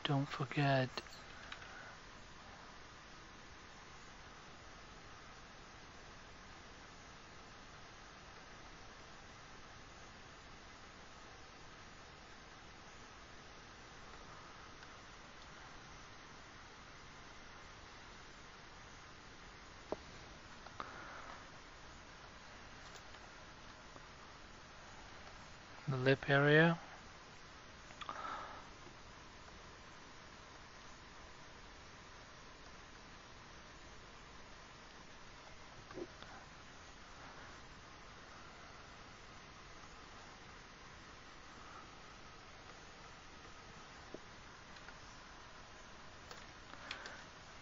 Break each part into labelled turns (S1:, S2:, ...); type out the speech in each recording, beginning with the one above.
S1: don't forget the lip area.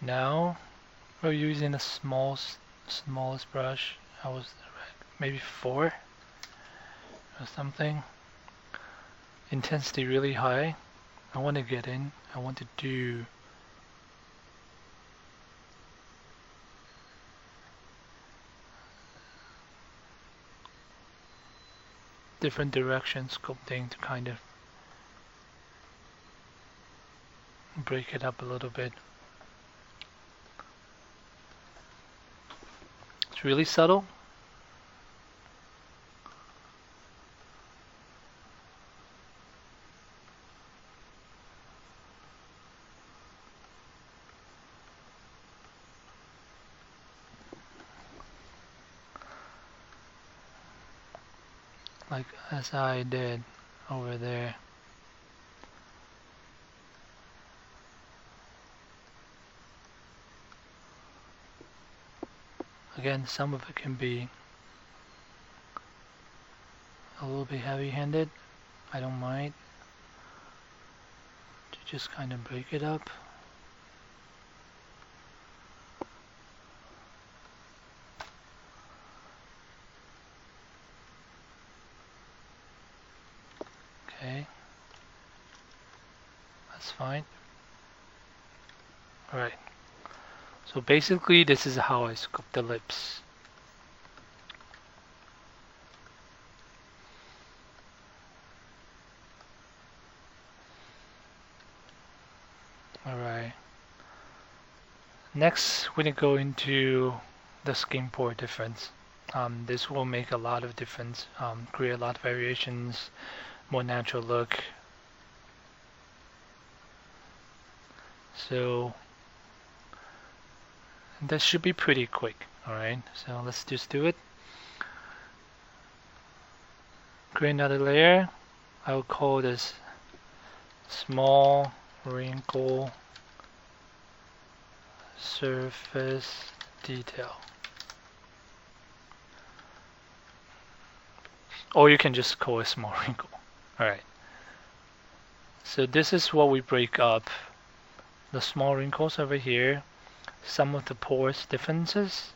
S1: Now we're using the smallest brush. I was maybe 4 or something. Intensity really high. I want to get in. I want to do different direction sculpting to kind of break it up a little bit. It's really subtle. Like as I did over there. Again, some of it can be a little bit heavy-handed. I don't mind to just kind of break it up. Okay, that's fine. Alright, so basically this is how I sculpt the lips. Alright, next we're going to go into the skin pore difference. This will make a lot of difference, create a lot of variations, more natural look. So that should be pretty quick. Alright, so let's just do it. Create another layer. I will call this small wrinkle surface detail. Or you can just call it small wrinkle. Alright. So this is what we break up. The small wrinkles over here, some of the pores differences,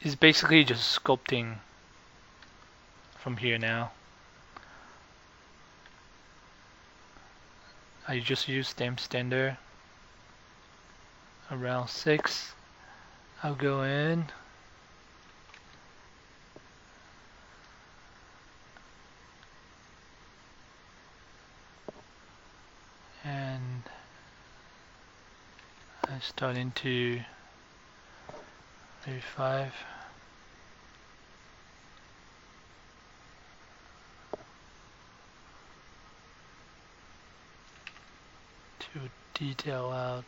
S1: is basically just sculpting from here now. I just use stamp standard around 6. I'll go in and I'm starting to maybe 5. To detail out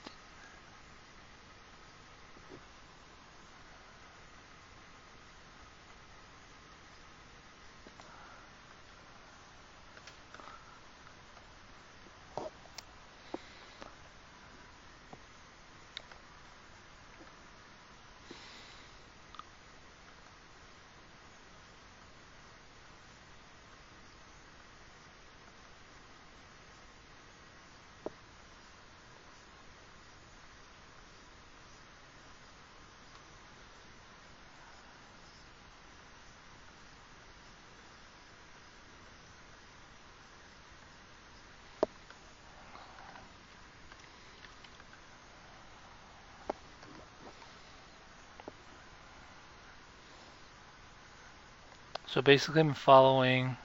S1: so basically I'm following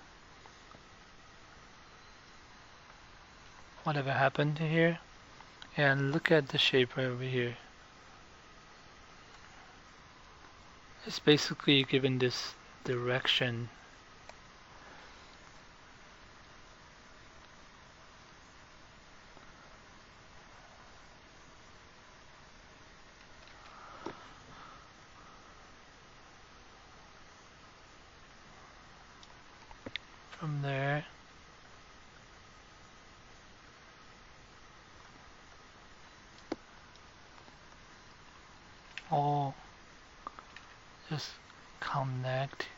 S1: whatever happened here, and look at the shape right over here. It's basically given this direction. From there, all just connect.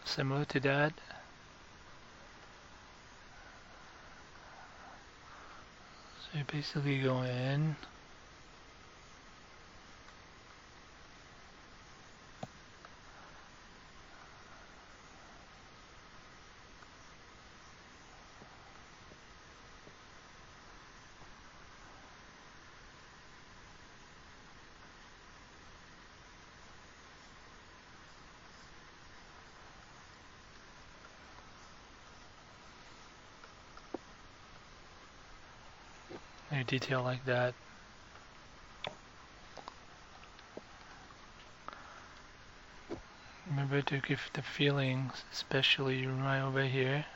S1: Similar to that. So you basically go in. A detail like that. Remember to give the feelings, especially right over here.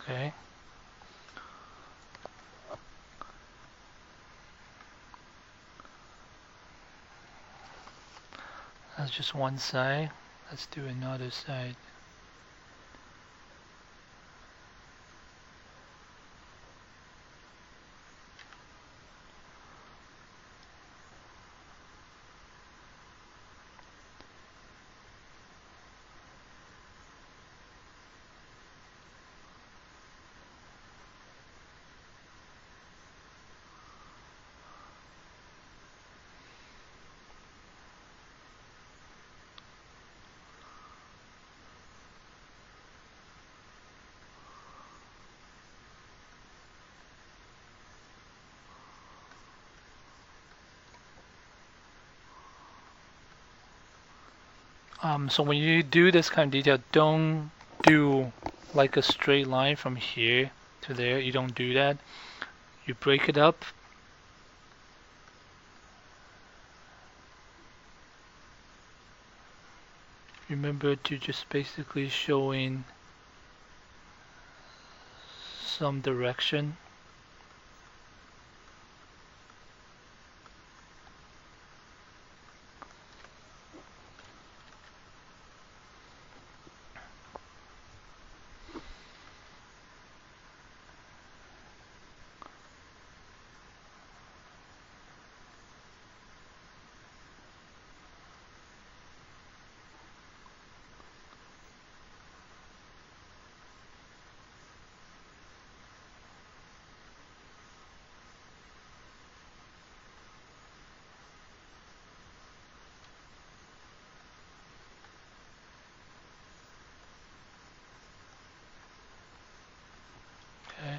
S1: Okay. That's just one side. Let's do another side. So when you do this kind of detail, don't do like a straight line from here to there. You don't do that. You break it up. Remember to just basically showing some direction. Okay.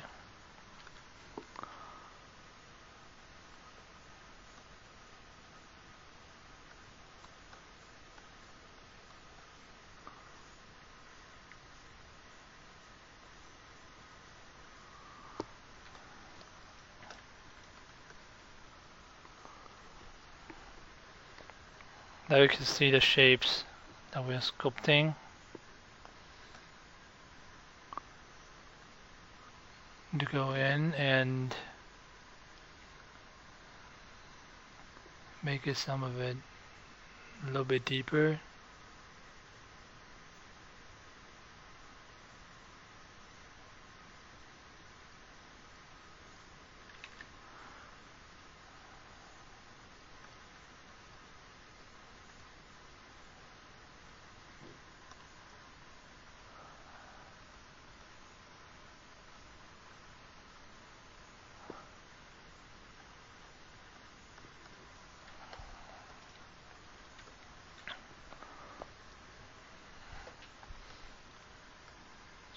S1: Now you can see the shapes that we're sculpting. To go in and make it some of it a little bit deeper.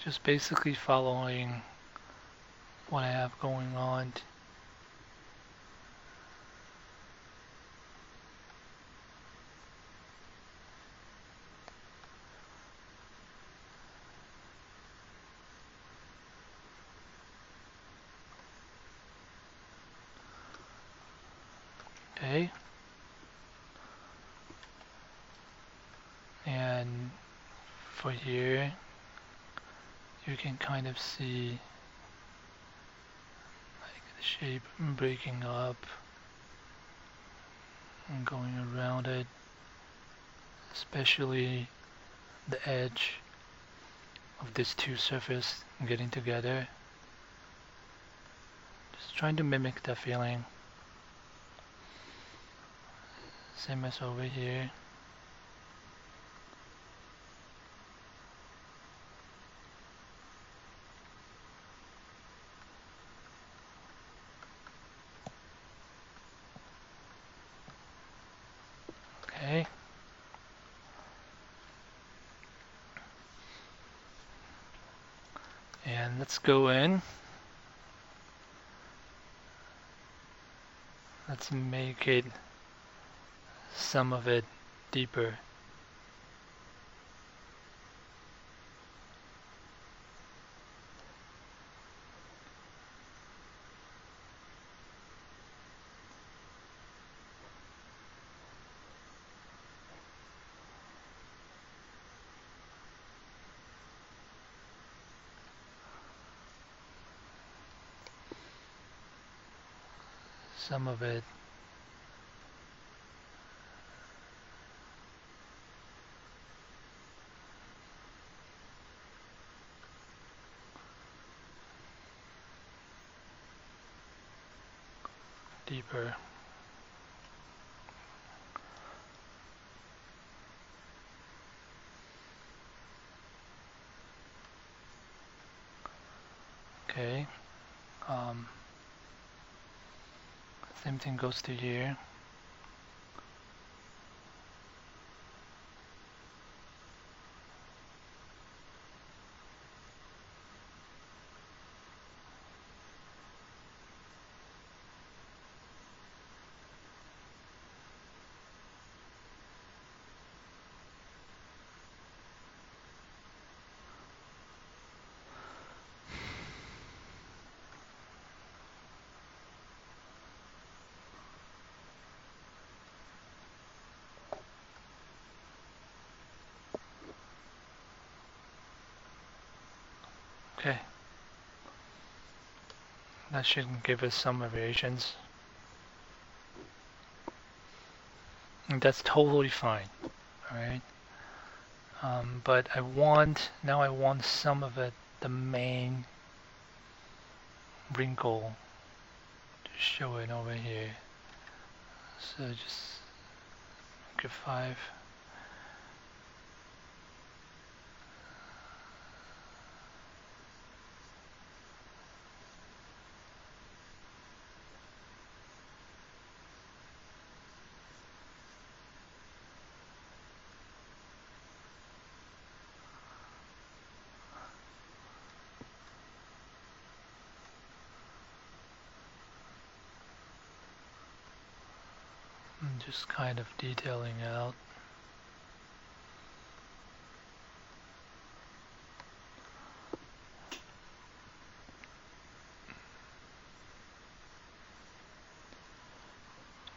S1: Just basically following what I have going on. Okay. And for here, you can kind of see like the shape breaking up and going around it, especially the edge of these two surfaces getting together. Just trying to mimic that feeling. Same as over here. Okay. And let's go in. Let's make it some of it deeper. Some of it deeper. Okay. Same thing goes to here. Okay. That should give us some variations. And that's totally fine. Alright. But now I want some of it, the main wrinkle, to show it over here. So just make it 5. And just kind of detailing out.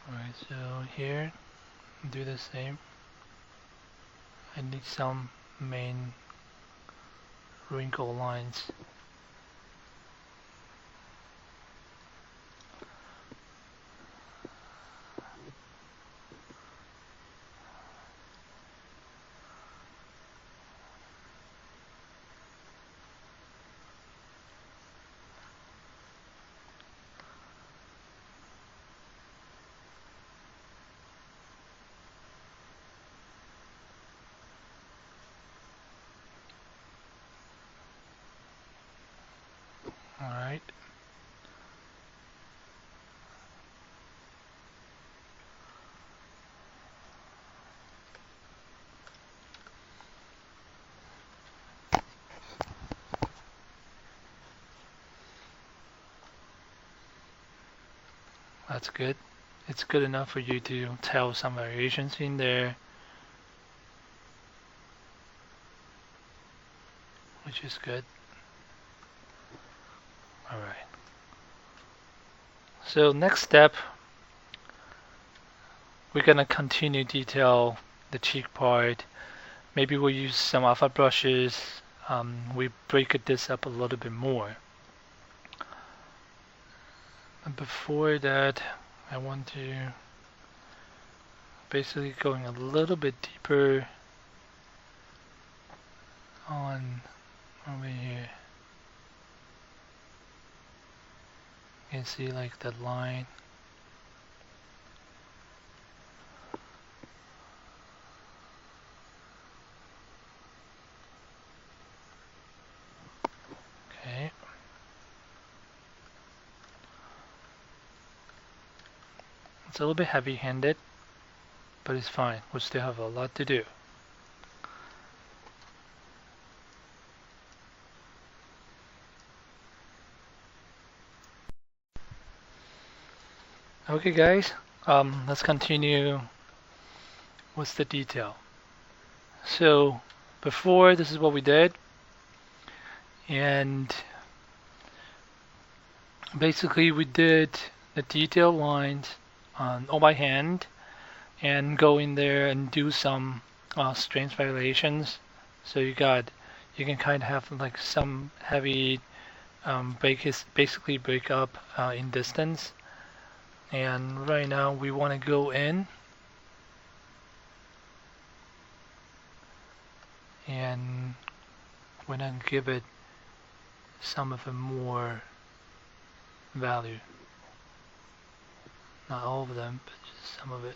S1: Alright, so here, do the same. I need some main wrinkle lines. That's good. It's good enough for you to tell some variations in there, which is good. Alright. So next step, we're gonna continue detail the cheek part. Maybe we'll use some alpha brushes. We break this up a little bit more. And before that, I want to basically going a little bit deeper on over here. You can see like that line. Okay. It's a little bit heavy-handed, but it's fine. We still have a lot to do. Okay guys, let's continue with the detail. So before, this is what we did, and basically we did the detail lines all by hand and go in there and do some strength variations. So you can kind of have like some heavy basically break up in distance. And right now we want to go in and we're going to give it some of a more value. Not all of them, but just some of it.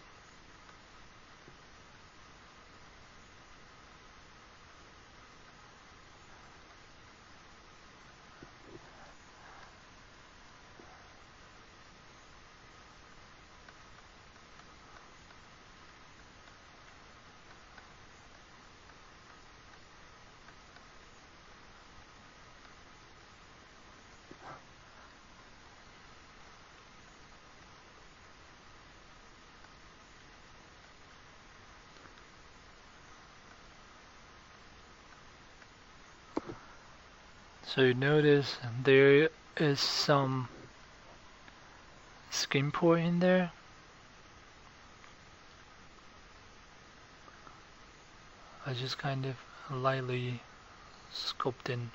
S1: So you notice there is some skin pore in there. I just kind of lightly scoped in.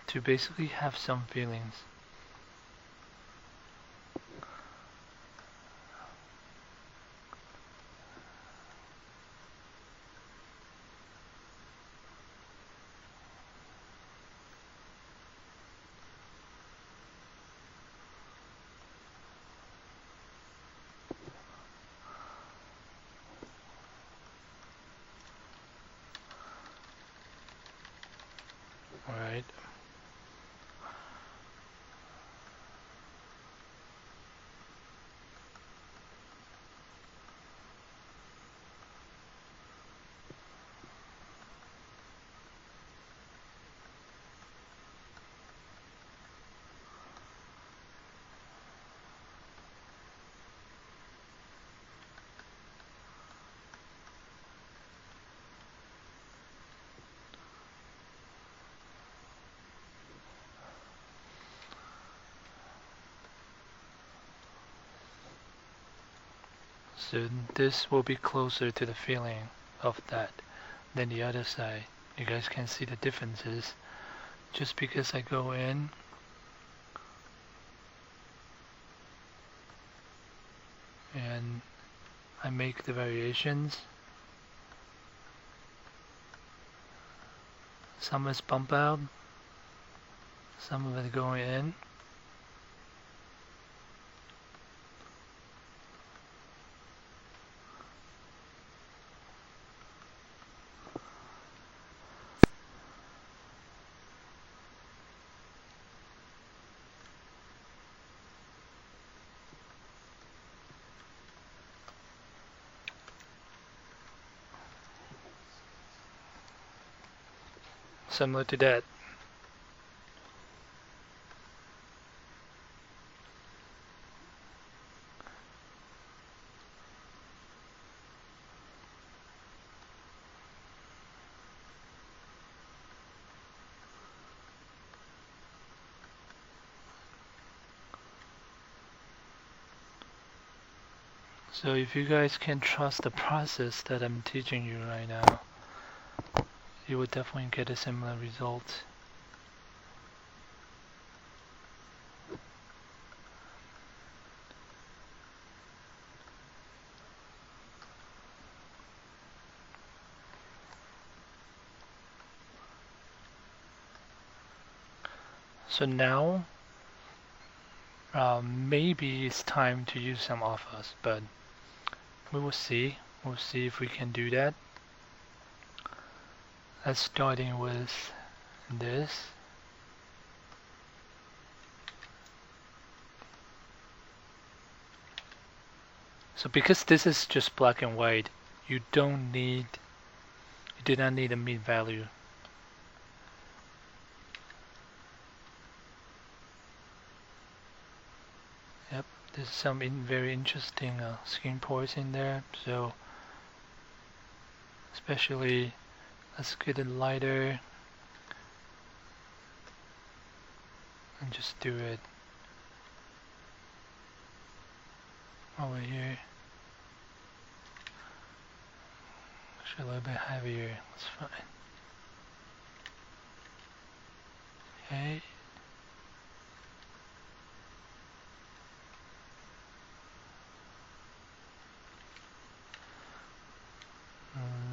S1: To basically have some feelings. Alright. So this will be closer to the feeling of that than the other side. You guys can see the differences just because I go in and I make the variations. Some is bump out, some of it going in. Similar to that. So if you guys can trust the process that I'm teaching you right now, you would definitely get a similar result. So now, maybe it's time to use some offers, but we will see. We'll see if we can do that. Let's starting with this. So because this is just black and white, you do not need a mean value. Yep, there's some very interesting skin pores in there. So especially, let's get it lighter and just do it over here. Actually, a little bit heavier. That's fine. Okay.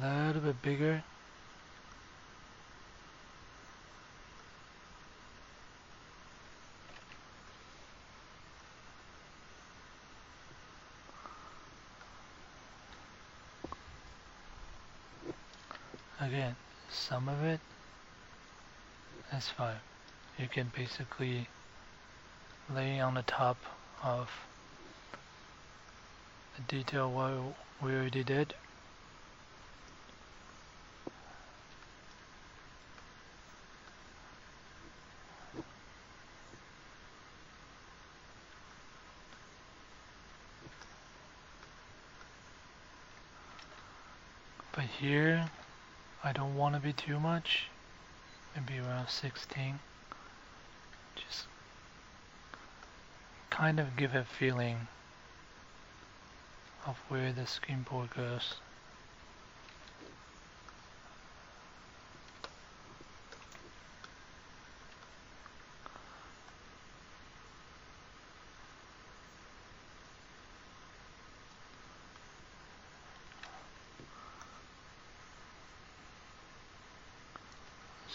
S1: A little bit bigger. Again, some of it, that's fine. You can basically lay on the top of the detail what we already did. But here, I don't want to be too much. Maybe around 16. Just kind of give a feeling of where the skin pore goes.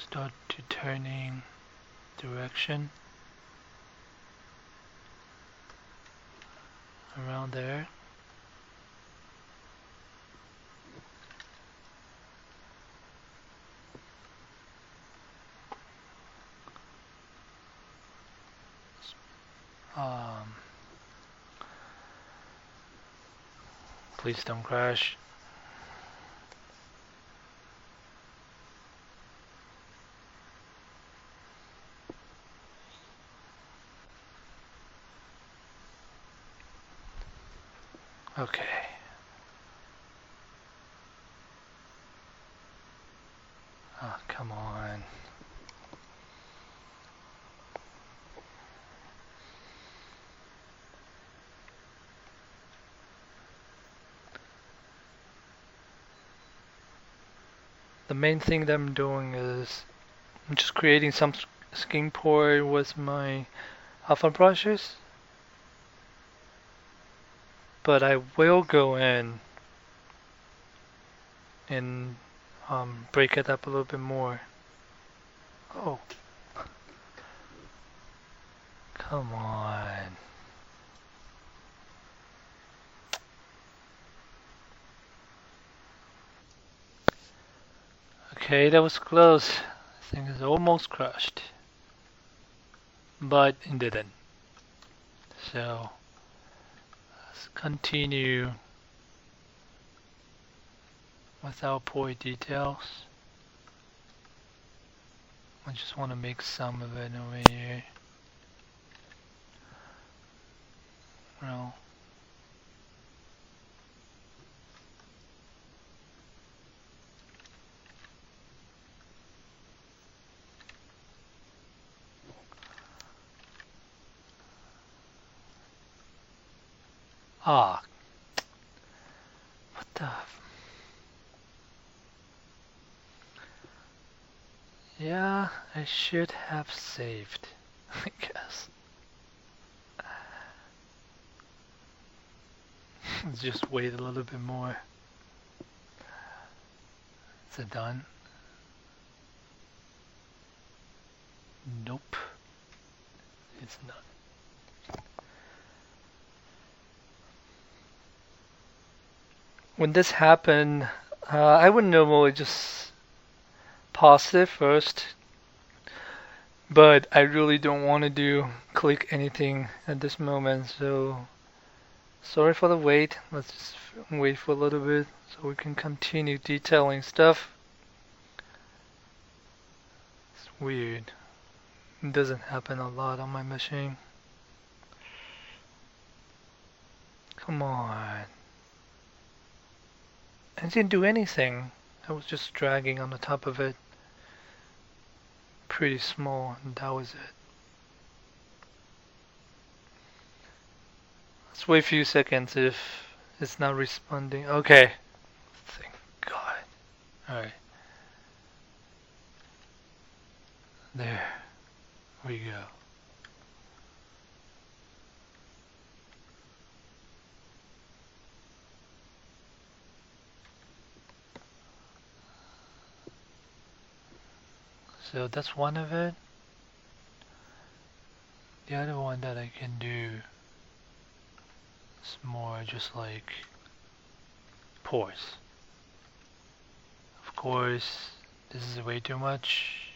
S1: Start to turning direction around there. Please don't crash. Okay. Oh, come on. The main thing that I'm doing is I'm just creating some skin pore with my alpha brushes. But I will go in and break it up a little bit more. Oh. Come on. Okay, that was close. This thing is almost crushed. But it didn't. So let's continue with our pore details. I just want to make some of it over here. Well, ah, stuff. Yeah, I should have saved, I guess. Let's just wait a little bit more. Is it done? Nope. It's not. When this happened, I would normally just pause it first, but I really don't want to click anything at this moment, so sorry for the wait. Let's just wait for a little bit so we can continue detailing stuff. It's weird. It doesn't happen a lot on my machine. Come on. I didn't do anything. I was just dragging on the top of it. Pretty small, and that was it. Let's wait a few seconds if it's not responding. Okay. Thank God. Alright. There we go. So that's one of it. The other one that I can do is more just like pores. Of course, this is way too much.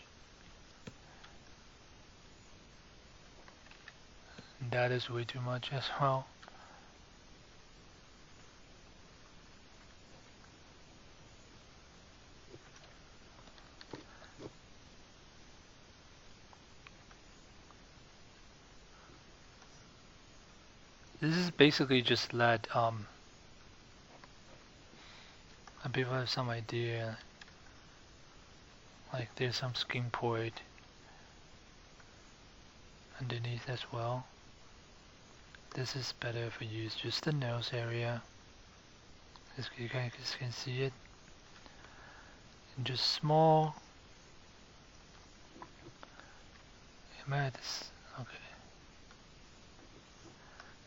S1: And that is way too much as well. This is basically just let people have some idea. Like there's some skin port underneath as well. This is better if I use just the nose area. As you guys can see it. And just small. Am I at this? Okay.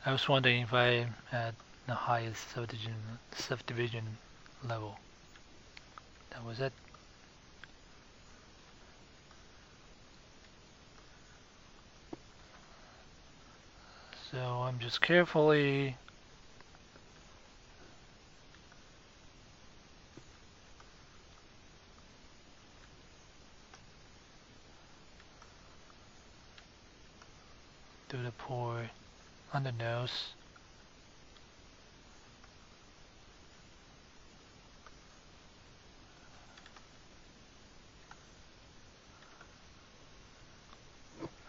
S1: I was wondering if I'm at the highest subdivision level. That was it. So I'm just carefully do the pour on the nose.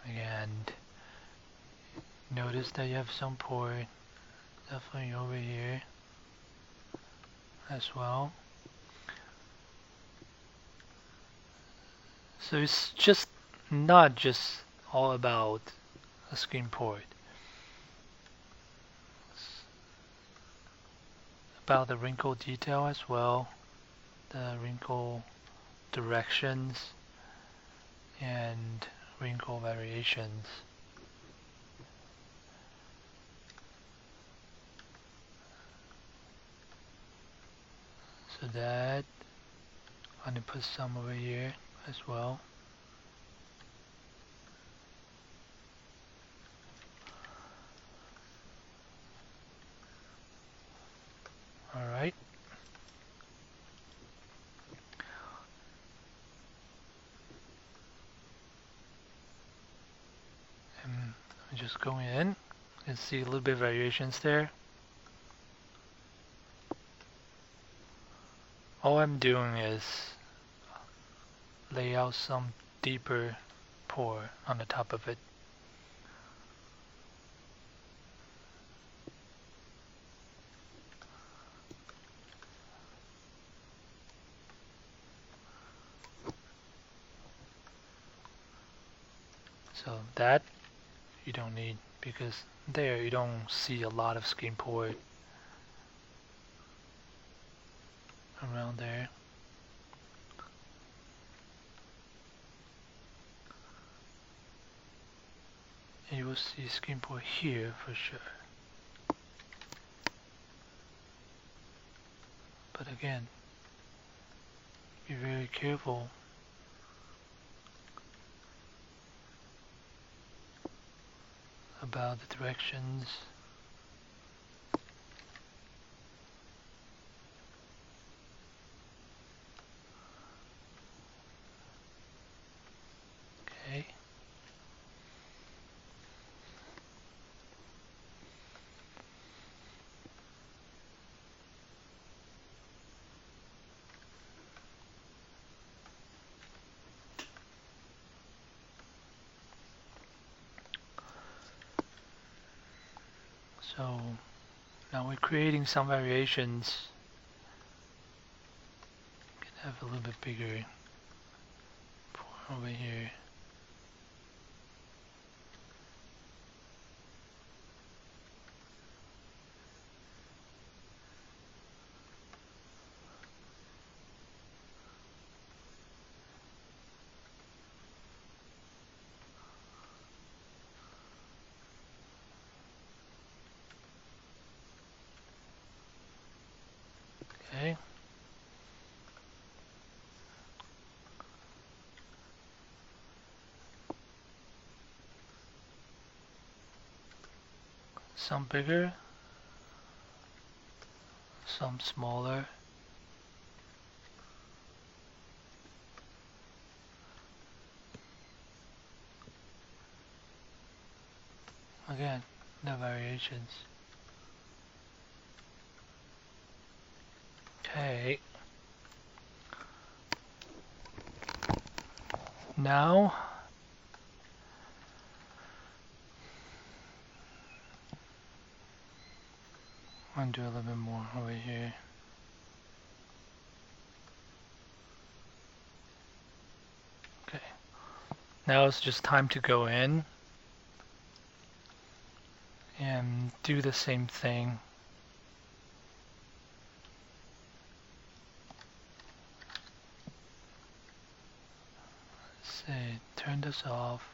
S1: And notice that you have some pore definitely over here as well. So it's just not just all about a skin port. It's about the wrinkle detail as well, the wrinkle directions and wrinkle variations. So that I'm gonna put some over here as well. Alright. And I'm just going in. You can see a little bit of variations there. All I'm doing is lay out some deeper pour on the top of it. So that you don't need, because there you don't see a lot of skin pore. around there. And you will see skin port here for sure. But again, be very careful about the directions. Okay. So now we're creating some variations. Can have a little bit bigger over here. Okay. Some bigger, some smaller. Again, the variations. Okay. Now I'm gonna do a little bit more over here. Okay. Now it's just time to go in and do the same thing. Let's say turn this off.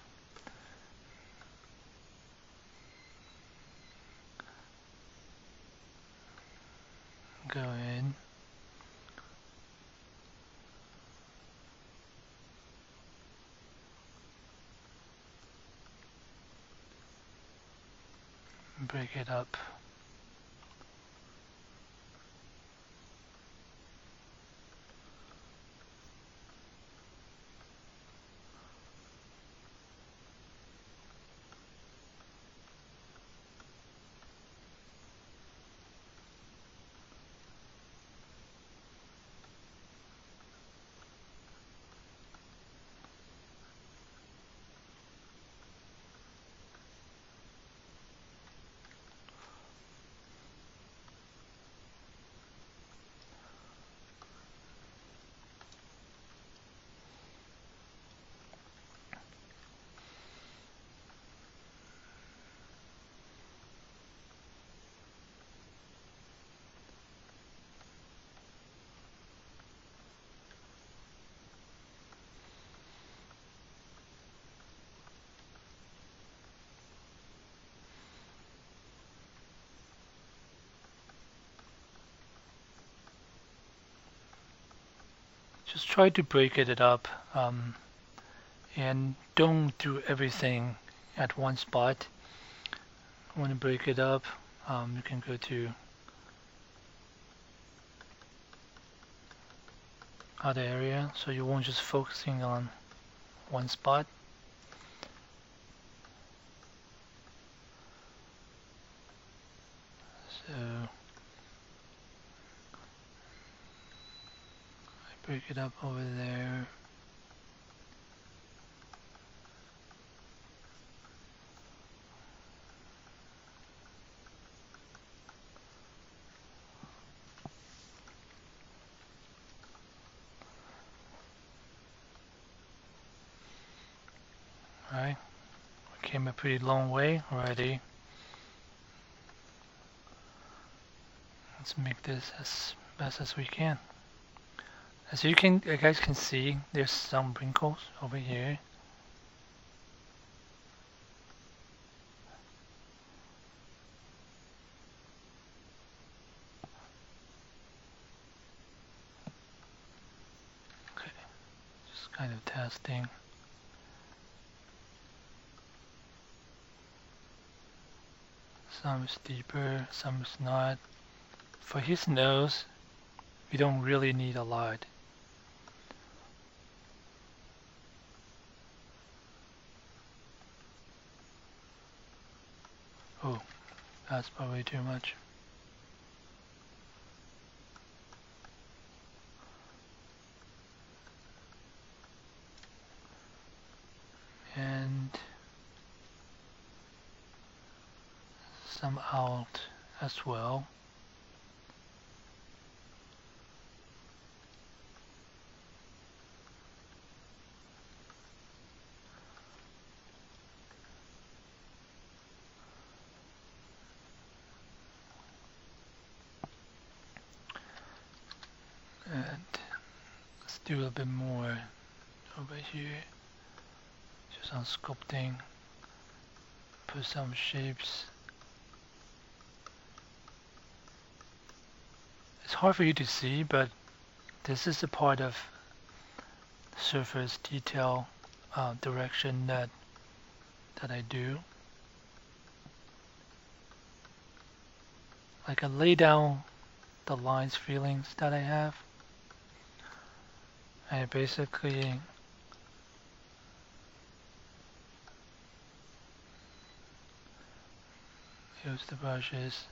S1: Go in. Break it up. Just try to break it up and don't do everything at one spot. When you break it up, you can go to other area, so you won't just focusing on one spot. So I break it up over there. Alright, we came a pretty long way already. Let's make this as best as we can. As you guys can see, there's some wrinkles over here. Okay, just kind of testing. Some is deeper, some is not. For his nose, we don't really need a lot. Oh, that's probably too much. And some out as well. And let's do a bit more over here. Just on sculpting. Put some shapes. It's hard for you to see, but this is a part of surface detail direction that I do. Like I lay down the lines, feelings that I have. I basically use the brushes.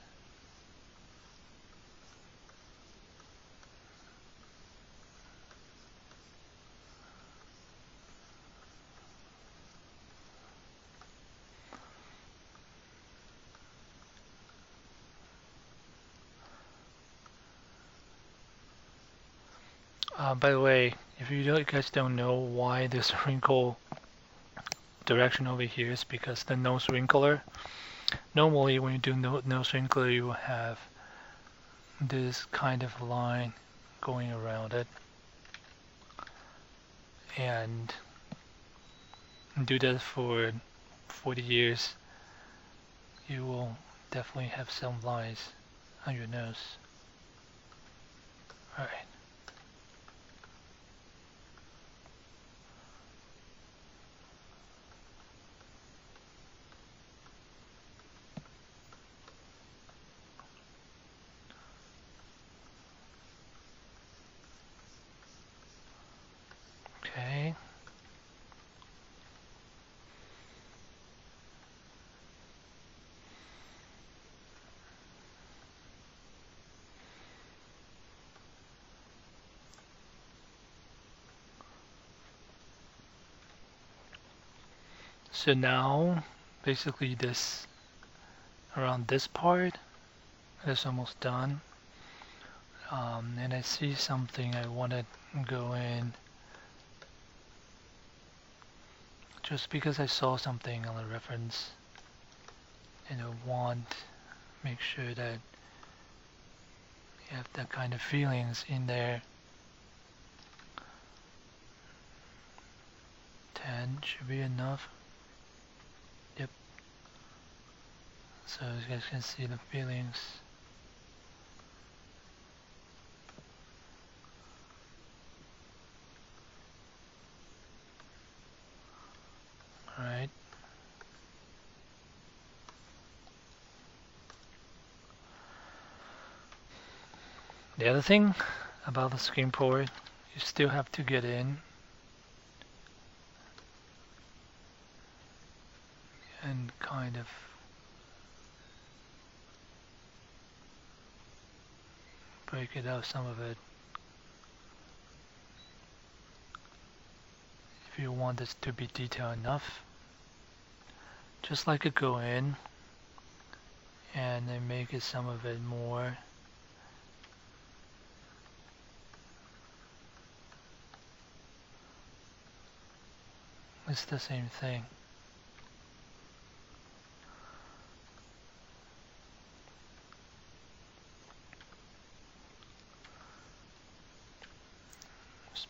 S1: By the way, if you guys don't know why this wrinkle direction over here is because the nose wrinkler. Normally when you do nose wrinkler you will have this kind of line going around it. And do that for 40 years, you will definitely have some lines on your nose. Alright. Okay. So now, basically this, around this part, is almost done. And I see something I want to go in just because I saw something on the reference and I want to make sure that you have that kind of feelings in there. 10 should be enough. Yep. So you guys can see the feelings. Alright. The other thing about the screen port, you still have to get in and kind of break it out, some of it, if you want this to be detailed enough. Just like it go in and then make it some of it more. It's the same thing.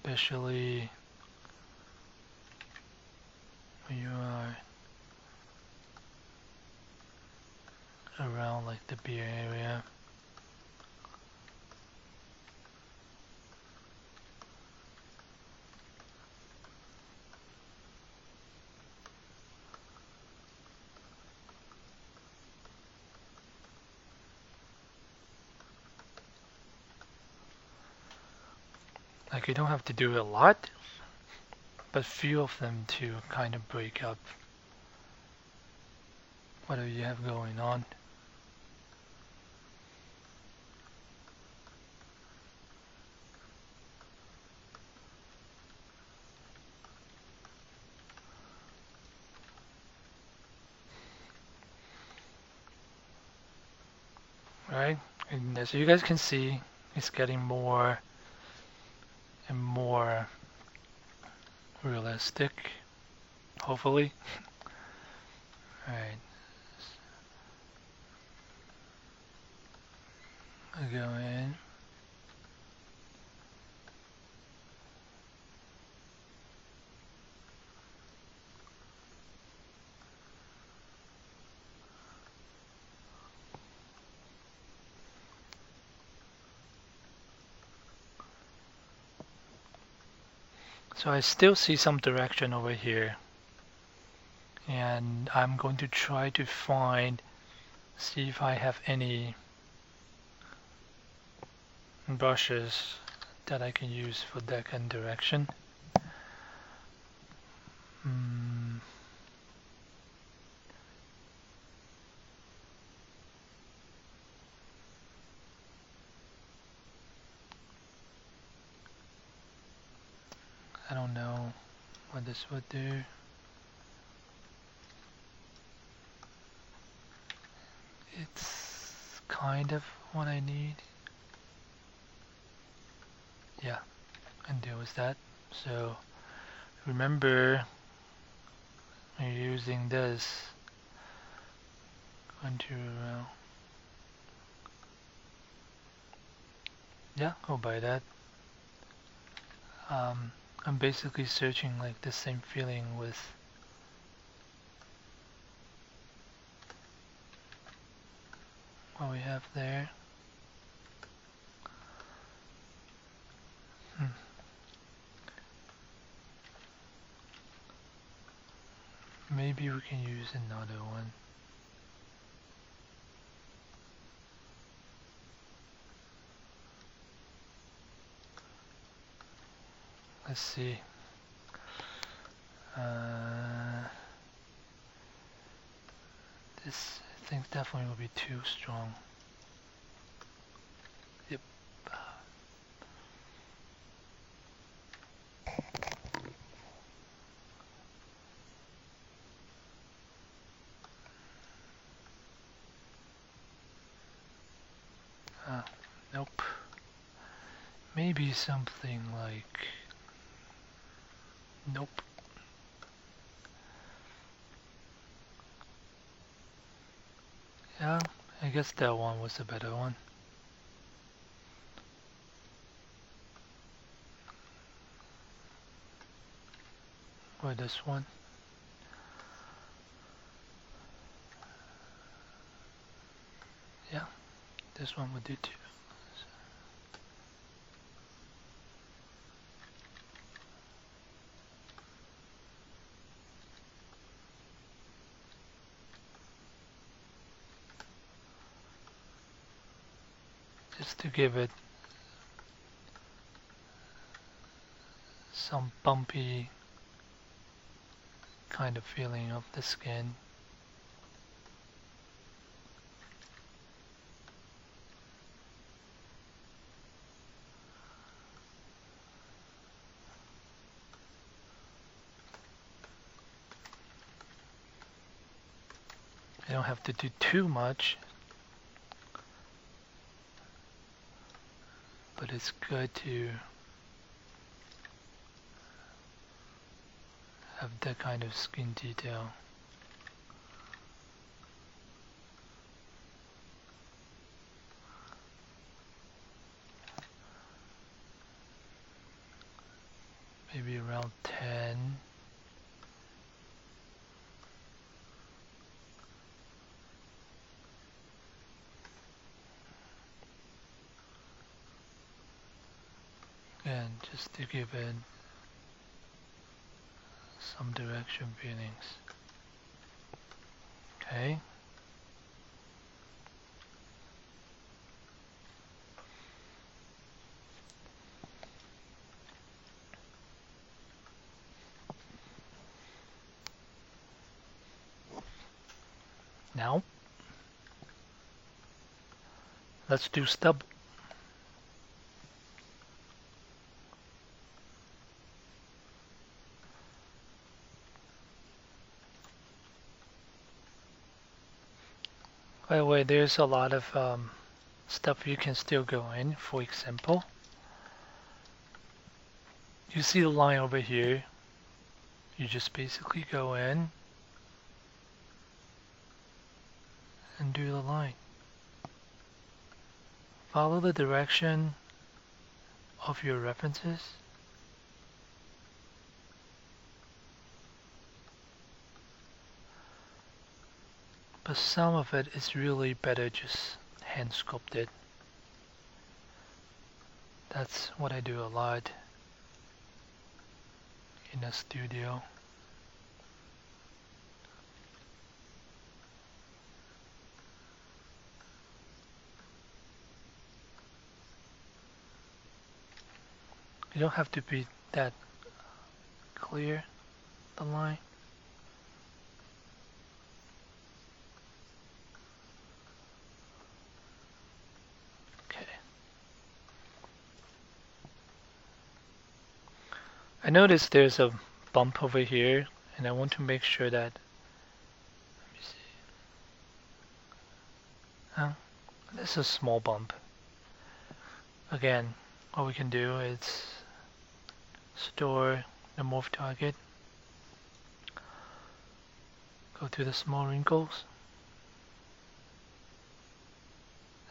S1: especially when you are around like the beer area. Like you don't have to do a lot, but few of them to kind of break up whatever you have going on. Right? And as you guys can see, it's getting more and more realistic, hopefully. Alright. I go in. So I still see some direction over here, and I'm going to try to see if I have any brushes that I can use for that kind of direction. I don't know what this would do. It's kind of what I need. Yeah, I can deal with that. So remember, when you're using this, going to yeah, go by that. I'm basically searching like the same feeling with what we have there. Maybe we can use another one. Let's see. This I think definitely will be too strong. Yep. Nope. Maybe something like... Nope. Yeah, I guess that one was a better one. Or this one. Yeah, this one would do too. Just to give it some bumpy kind of feeling of the skin. I don't have to do too much, but it's good to have that kind of skin detail. maybe around 10. And just to give it some direction feelings. Okay. Now, let's do stubble. By the way, there's a lot of stuff you can still go in. For example, you see the line over here. You just basically go in and do the line. Follow the direction of your references. But some of it is really better just hand sculpted. That's what I do a lot in a studio. You don't have to be that clear, the line. Okay. I noticed there's a bump over here, and I want to make sure that, let me see. This is a small bump. Again, what we can do is store the morph target, go to the small wrinkles.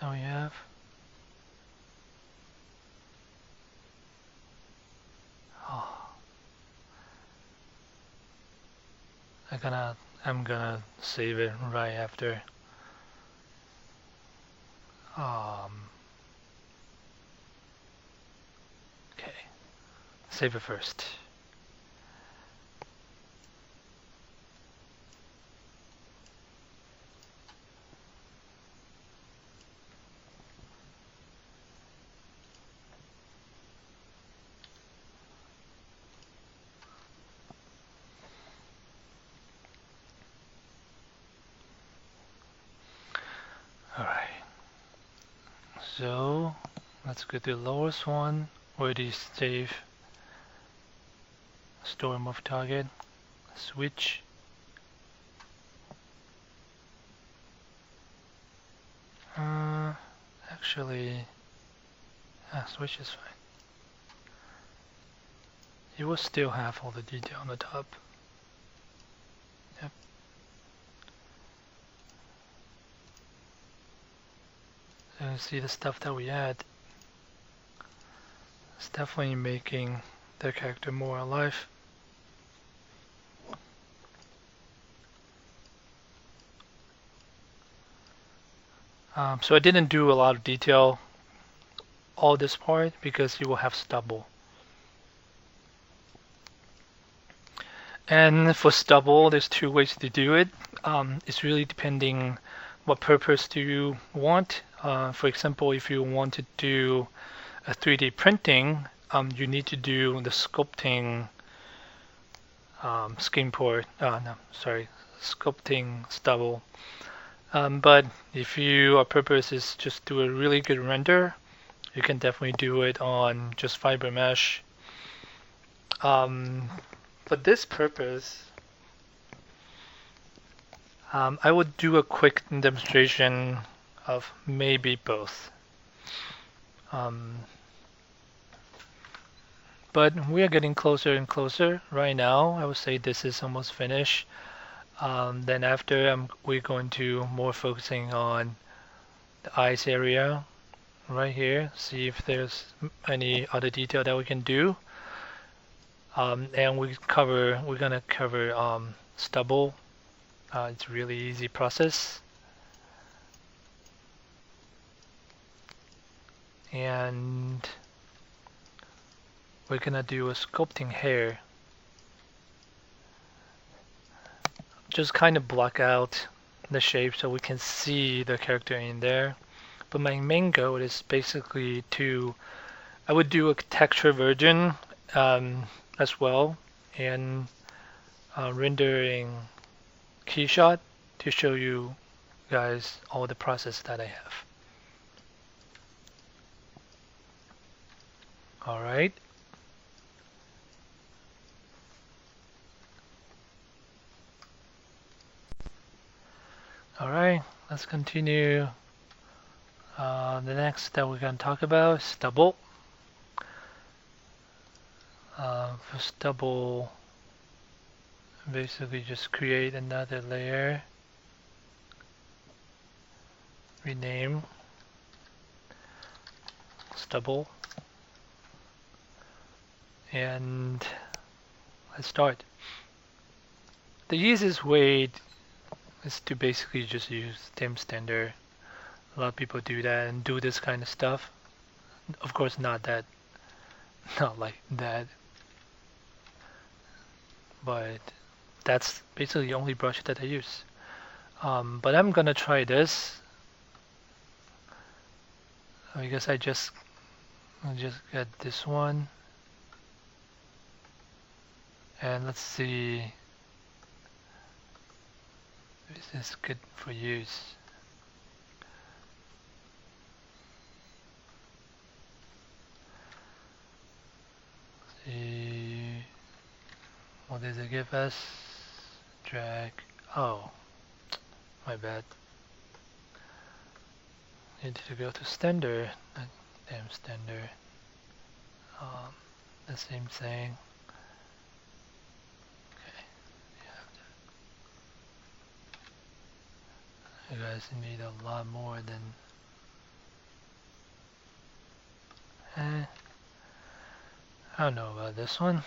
S1: Now we have I'm gonna save it right after. Okay, save it first. Alright, so let's go to the lowest one where it is save store morph target, switch. Actually, switch is fine. You will still have all the detail on the top. Yep. So you see the stuff that we add. It's definitely making the character more alive. So I didn't do a lot of detail all this part because you will have stubble. And for stubble, there's two ways to do it. It's really depending what purpose do you want. For example, if you want to do a 3D printing, you need to do the sculpting sculpting stubble. But if your purpose is just do a really good render, you can definitely do it on just fiber mesh. For this purpose, I would do a quick demonstration of maybe both. But we are getting closer and closer. Right now, I would say this is almost finished. Then after, we're going to more focusing on the eyes area right here. See if there's any other detail that we can do. And we're gonna cover stubble. It's a really easy process. And we're gonna do a sculpting hair. Just kind of block out the shape so we can see the character in there. But my main goal is basically I would do a texture version as well, and rendering keyshot to show you guys all the process that I have. Alright. Alright, let's continue. The next that we're going to talk about is stubble. For stubble, basically just create another layer, rename stubble, and let's start. The easiest way is to basically just use stem standard. A lot of people do that and do this kind of stuff. Of course, not like that, but that's basically the only brush that I use. But I'm gonna try this. I guess I'll just get this one, and let's see if this is good for use. See, what does it give us? Drag. Oh, my bad. Need to go to standard. Damn standard. The same thing. Okay. You guys need a lot more than. I don't know about this one.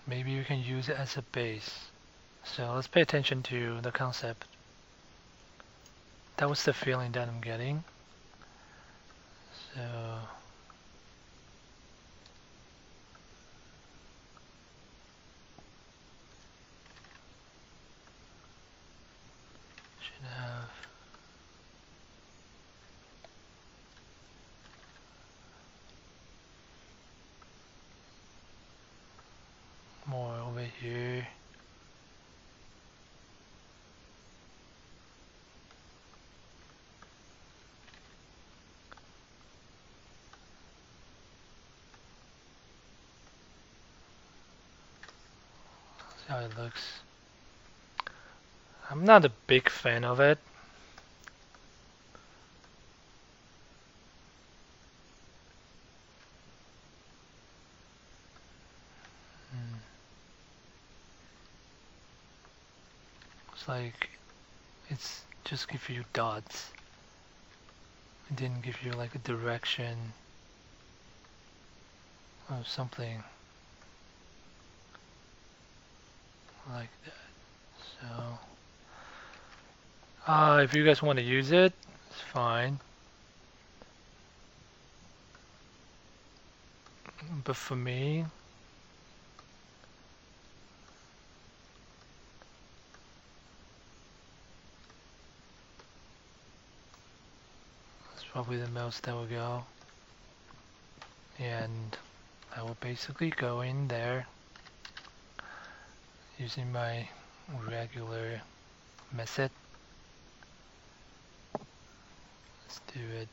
S1: Maybe you can use it as a base. So let's pay attention to the concept. That was the feeling that I'm getting. So should have more over here. See how it looks. I'm not a big fan of it. It's like it's just give you dots. It didn't give you like a direction or something like that. So if you guys want to use it, it's fine. But for me, that's probably the most that will go. And I will basically go in there using my regular method. Let's do it.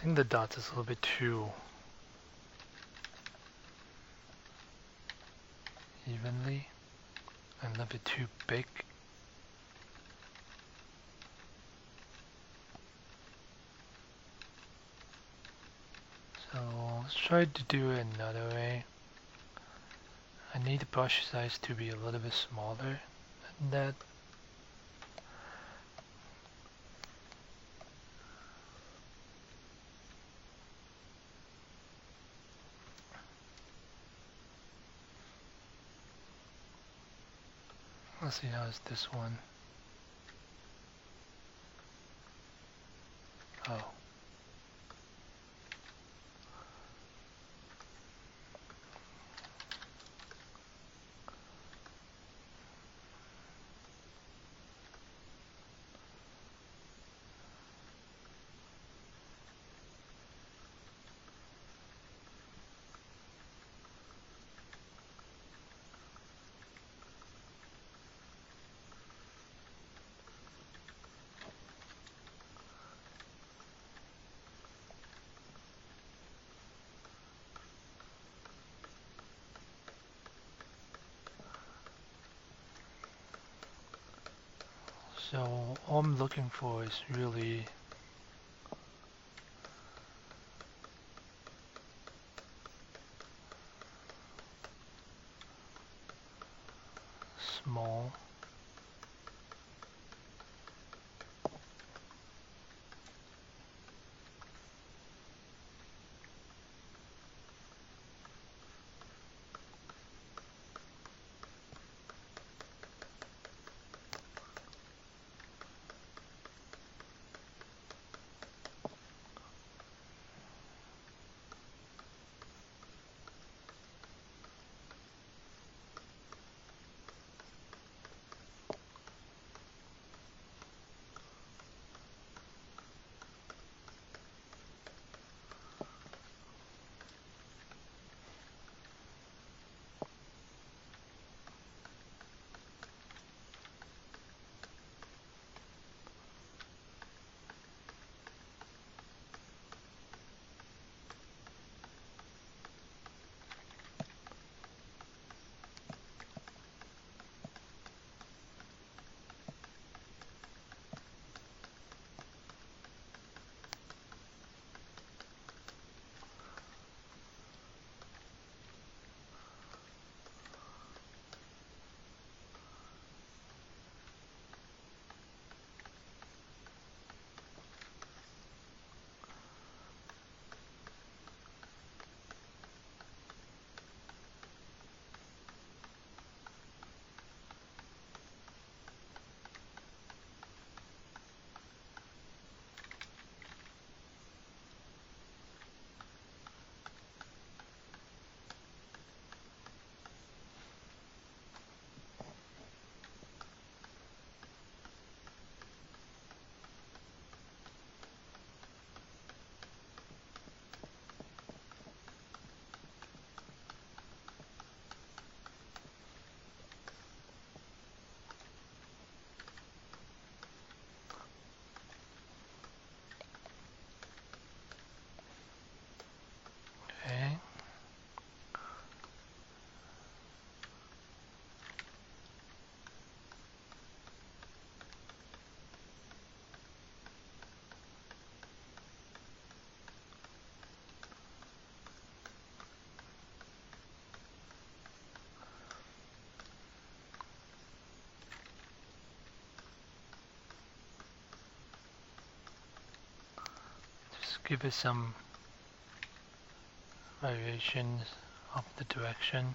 S1: think the dots is a little bit too evenly and a little bit too big. So let's try to do it another way. I need the brush size to be a little bit smaller than that. Let's see how is this one. Oh. So all I'm looking for is really small. Okay. Just give it some variations of the direction.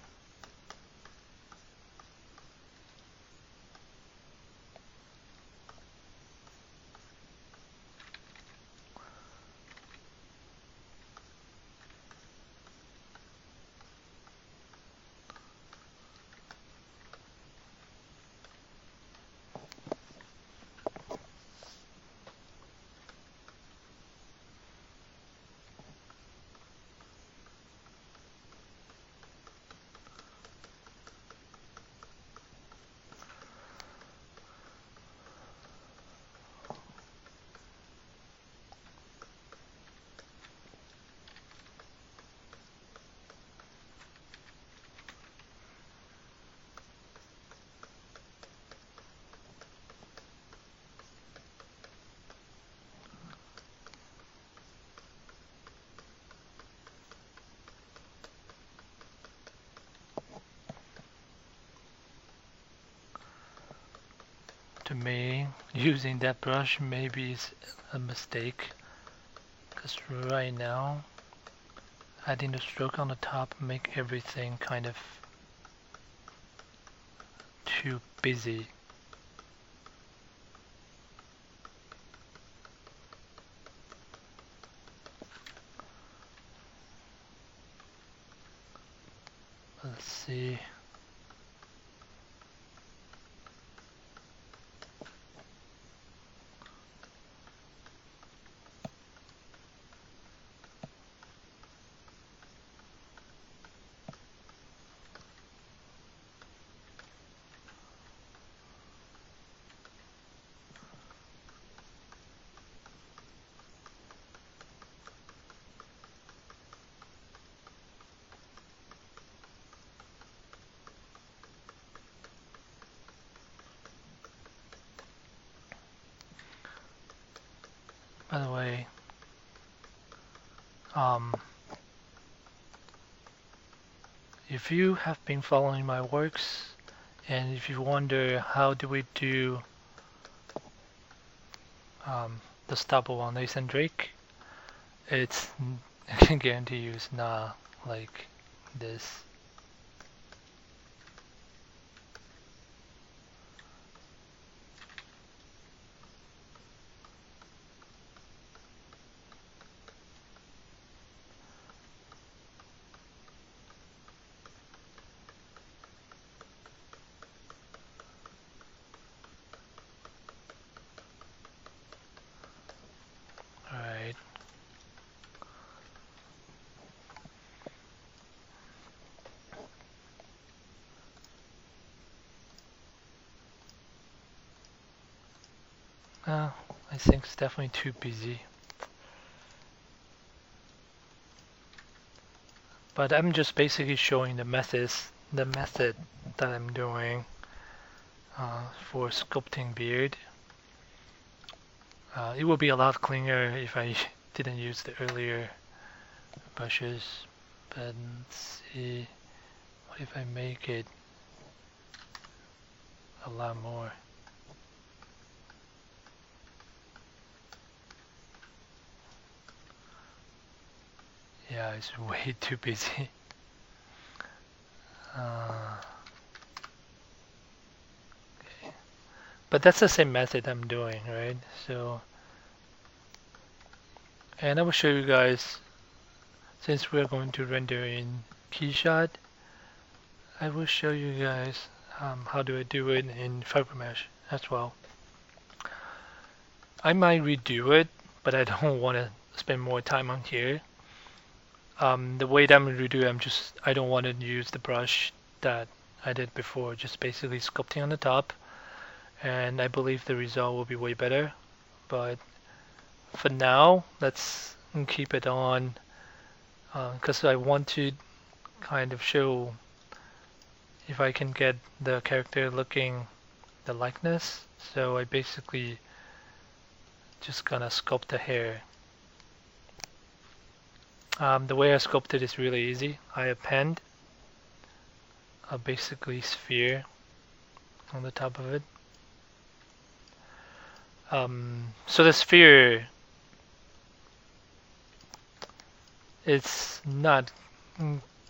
S1: me, using that brush maybe is a mistake, because right now adding the stroke on the top make everything kind of too busy. Let's see. By the way, if you have been following my works, and if you wonder how do we do the stubble on Nathan Drake, it's I can guarantee you it's not like this. Alright. I think it's definitely too busy. But I'm just basically showing the method that I'm doing for sculpting beard. It would be a lot cleaner if I didn't use the earlier brushes. But let's see, what if I make it a lot more? Yeah, it's way too busy. Okay. But that's the same method I'm doing, right? So, and I will show you guys, since we're going to render in Keyshot, I will show you guys how do I do it in FiberMesh as well. I might redo it, but I don't want to spend more time on here. The way that I'm going to do it, I don't want to use the brush that I did before, just basically sculpting on the top, and I believe the result will be way better. But for now, let's keep it on, because I want to kind of show if I can get the character looking the likeness. So I basically just gonna sculpt the hair. The way I sculpted is really easy. I append a basically sphere on the top of it. So the sphere, it's not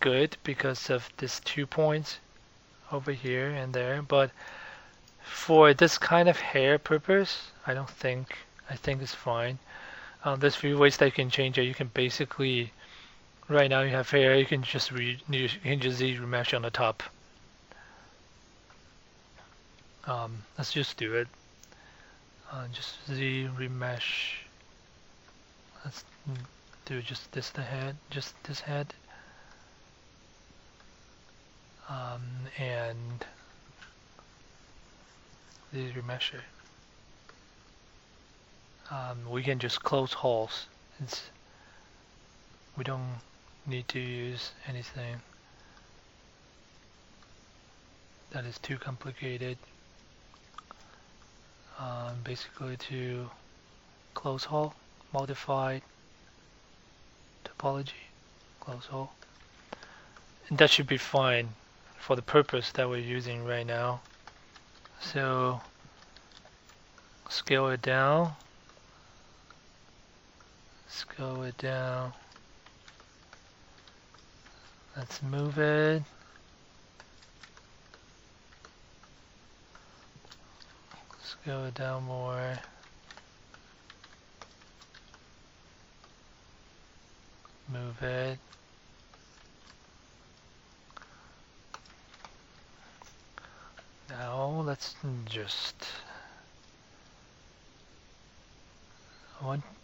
S1: good because of these 2 points over here and there, but for this kind of hair purpose, I think it's fine. There's few ways that you can change it. You can basically, right now you have hair, you can just remesh on the top. Let's just do it. Just Z remesh. Let's do just this head. And the remesher. We can just close holes. We don't need to use anything that is too complicated. Basically to close hole, modify topology, close hole. And that should be fine for the purpose that we're using right now. So Scale it down. Scale it down. Let's move it. Scale it down more. Move it. Now let's just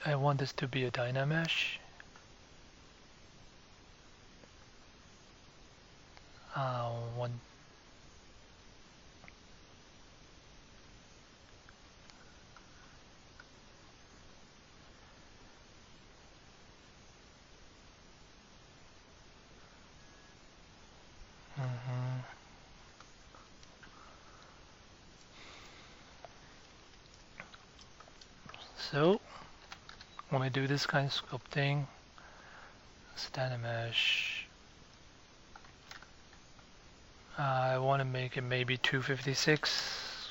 S1: I want this to be a Dynamesh. One. So when I do this kind of sculpting, Dynamesh, I want to make it maybe 256.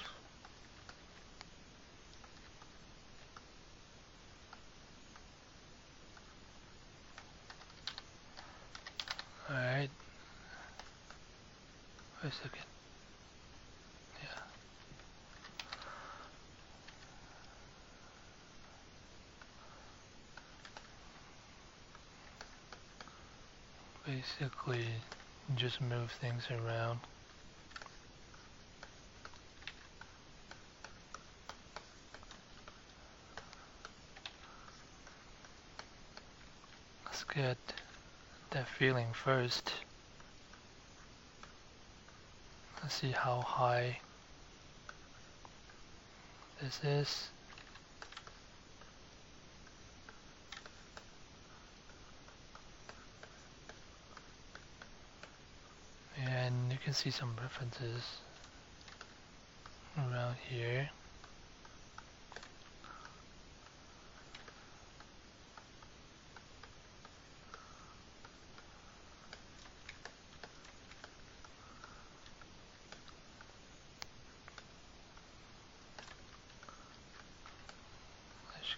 S1: Alright. Wait a second. Yeah. Basically, just move things around. Let's get that feeling first. Let's see how high this is. And you can see some references around here.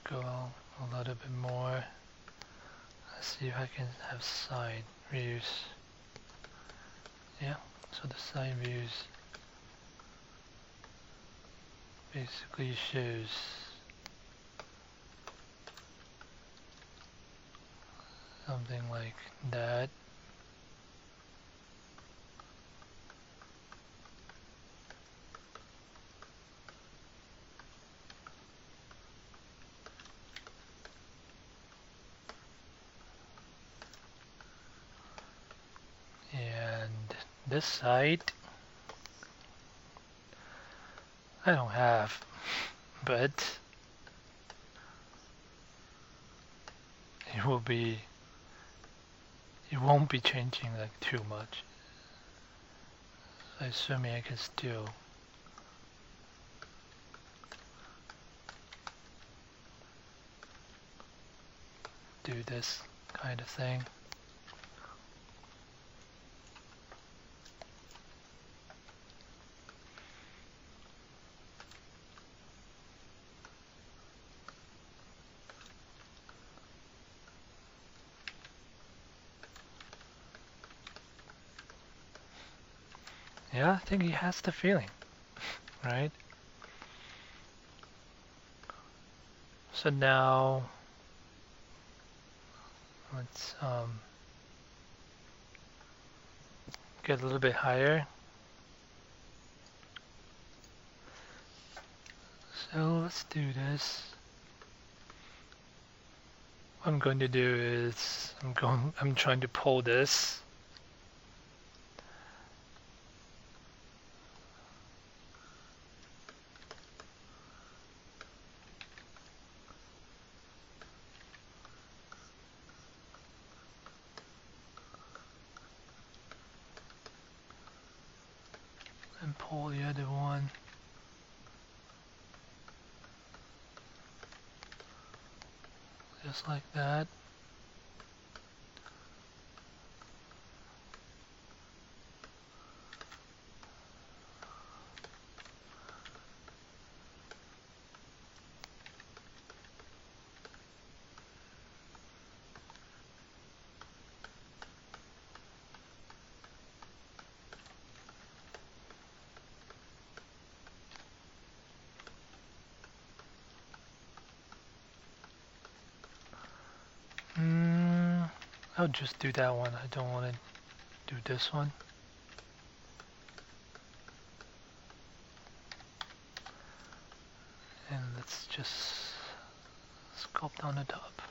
S1: Go a little bit more. Let's see if I can have side views. Yeah, so the side views basically shows something like that. And this side I don't have, but it won't be changing like too much. So assuming I can still do this kind of thing. Yeah, I think he has the feeling, right? So now let's get a little bit higher. So let's do this. What I'm going to do is I'm trying to pull this. And pull the other one. Just like that. I'll just do that one. I don't want to do this one. And let's just sculpt on the top.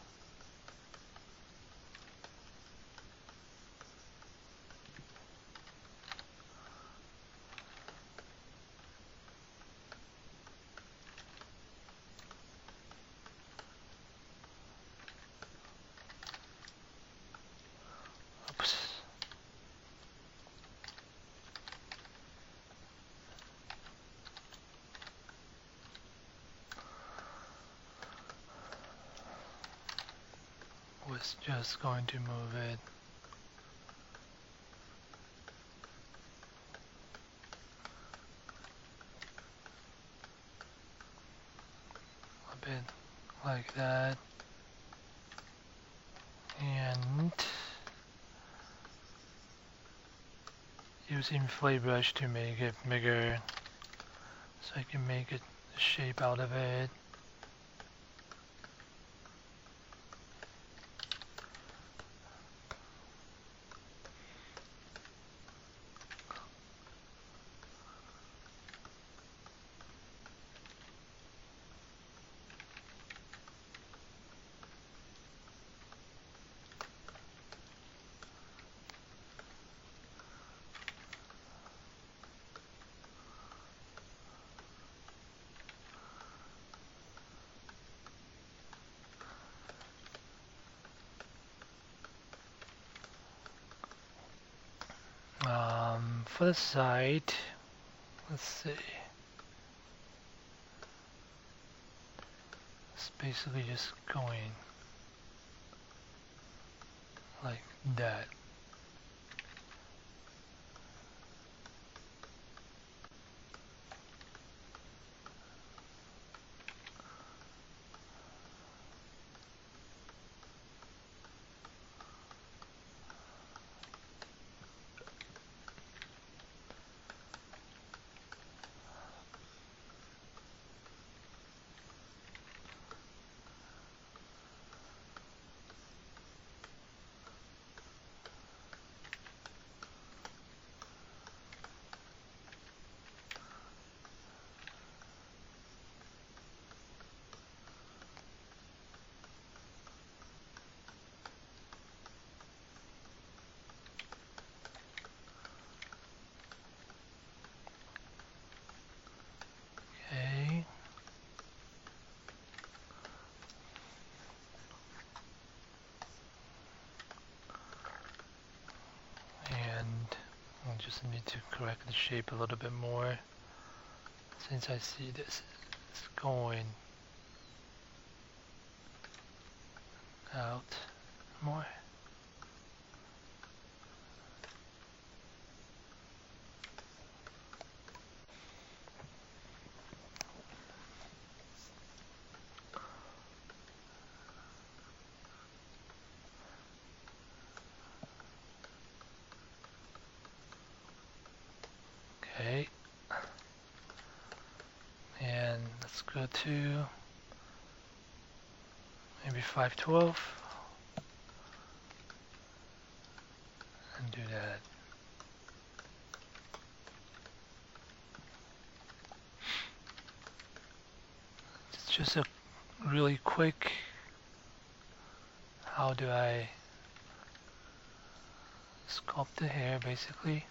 S1: Oops. Was just going to move it a bit like that, and use inflate brush to make it bigger so I can make it a shape out of it. For the side, let's see. It's basically just going like that. Okay. And I just need to correct the shape a little bit more since I see this is going out more. Okay, and let's go to maybe 512 and do that. It's just a really quick, how do I sculpt the hair basically.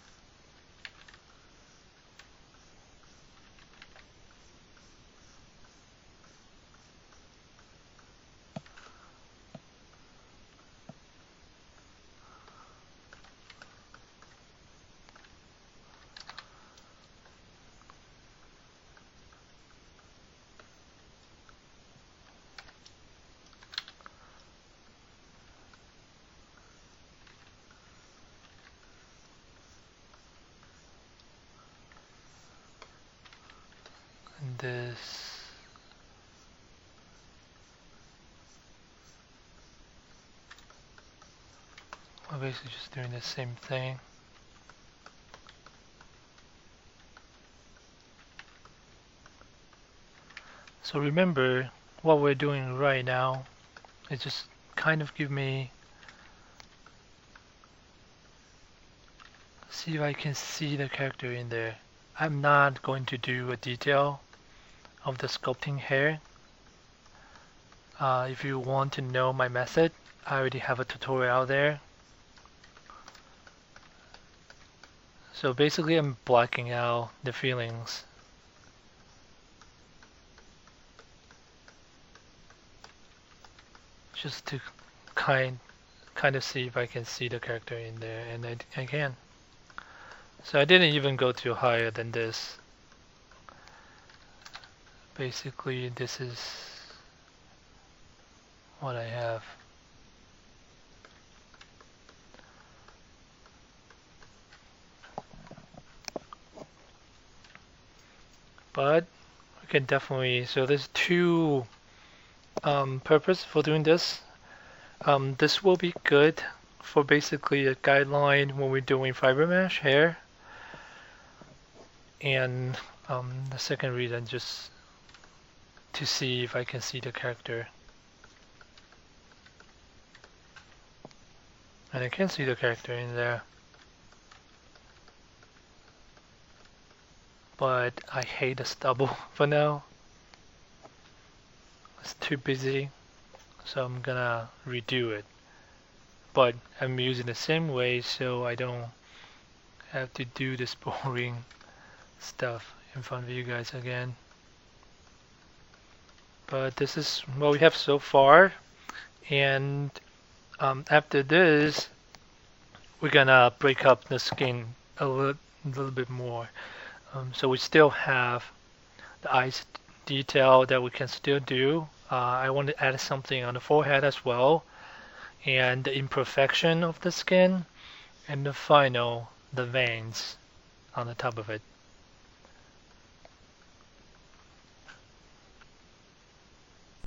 S1: And this we're basically just doing the same thing. So remember, what we're doing right now is just kind of give me see if I can see the character in there. I'm not going to do a detail of the sculpting hair. If you want to know my method, I already have a tutorial out there. So basically I'm blocking out the feelings. Just to kind of see if I can see the character in there, and I can. So I didn't even go too higher than this. Basically this is what I have. But we can definitely, so there's two purpose for doing this. This will be good for basically a guideline when we're doing fiber mesh hair. And the second reason, just to see if I can see the character. And I can see the character in there. But I hate the stubble for now. It's too busy, so I'm gonna redo it. But I'm using the same way so I don't have to do this boring stuff in front of you guys again. But this is what we have so far, and after this we're gonna break up the skin a little bit more. So we still have the eyes detail that we can still do. I want to add something on the forehead as well, and the imperfection of the skin, and the final, the veins on the top of it.